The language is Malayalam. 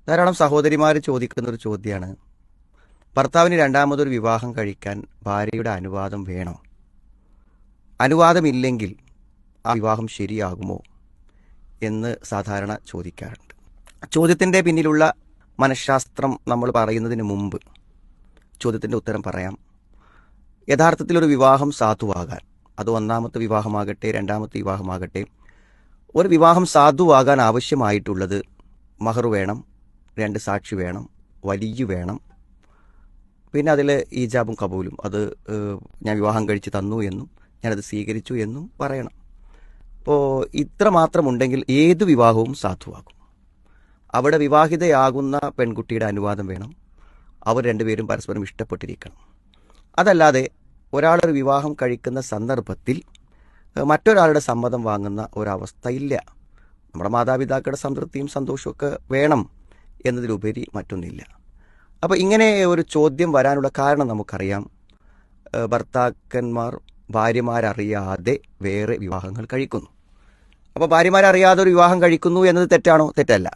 ധാരാളം സഹോദരിമാർ ചോദിക്കുന്ന ഒരു ചോദ്യമാണ്, ഭർത്താവിന് രണ്ടാമതൊരു വിവാഹം കഴിക്കാൻ ഭാര്യയുടെ അനുവാദം വേണോ? അനുവാദമില്ലെങ്കിൽ ആ വിവാഹം ശരിയാകുമോ എന്ന് സാധാരണ ചോദിക്കാറുണ്ട്. ചോദ്യത്തിൻ്റെ പിന്നിലുള്ള മനഃശാസ്ത്രം നമ്മൾ പറയുന്നതിന് മുമ്പ് ചോദ്യത്തിൻ്റെ ഉത്തരം പറയാം. യഥാർത്ഥത്തിലൊരു വിവാഹം സാധുവാകാൻ, അത് ഒന്നാമത്തെ വിവാഹമാകട്ടെ രണ്ടാമത്തെ വിവാഹമാകട്ടെ, ഒരു വിവാഹം സാധുവാകാൻ ആവശ്യമായിട്ടുള്ളത് മഹർ വേണം, 2 സാക്ഷി വേണം, വലിയ വേണം, പിന്നെ അതിൽ ഈജാബും കബൂലും, അത് ഞാൻ വിവാഹം കഴിച്ച് തന്നു എന്നും ഞാനത് സ്വീകരിച്ചു എന്നും പറയണം. അപ്പോൾ ഇത്ര മാത്രമുണ്ടെങ്കിൽ ഏത് വിവാഹവും സാധുവാകും. അവിടെ വിവാഹിതയാകുന്ന പെൺകുട്ടിയുടെ അനുവാദം വേണം, അവർ രണ്ടുപേരും പരസ്പരം ഇഷ്ടപ്പെട്ടിരിക്കണം. അതല്ലാതെ ഒരാളൊരു വിവാഹം കഴിക്കുന്ന സന്ദർഭത്തിൽ മറ്റൊരാളുടെ സമ്മതം വാങ്ങുന്ന ഒരവസ്ഥയില്ല. നമ്മുടെ മാതാപിതാക്കളുടെ സംതൃപ്തിയും സന്തോഷമൊക്കെ വേണം എന്നതിലുപരി മറ്റൊന്നില്ല. അപ്പോൾ ഇങ്ങനെ ഒരു ചോദ്യം വരാനുള്ള കാരണം നമുക്കറിയാം. ഭർത്താക്കന്മാർ ഭാര്യമാരറിയാതെ വേറെ വിവാഹങ്ങൾ കഴിക്കുന്നു. അപ്പോൾ ഭാര്യമാരറിയാതെ ഒരു വിവാഹം കഴിക്കുന്നു എന്നത് തെറ്റാണോ? തെറ്റല്ല.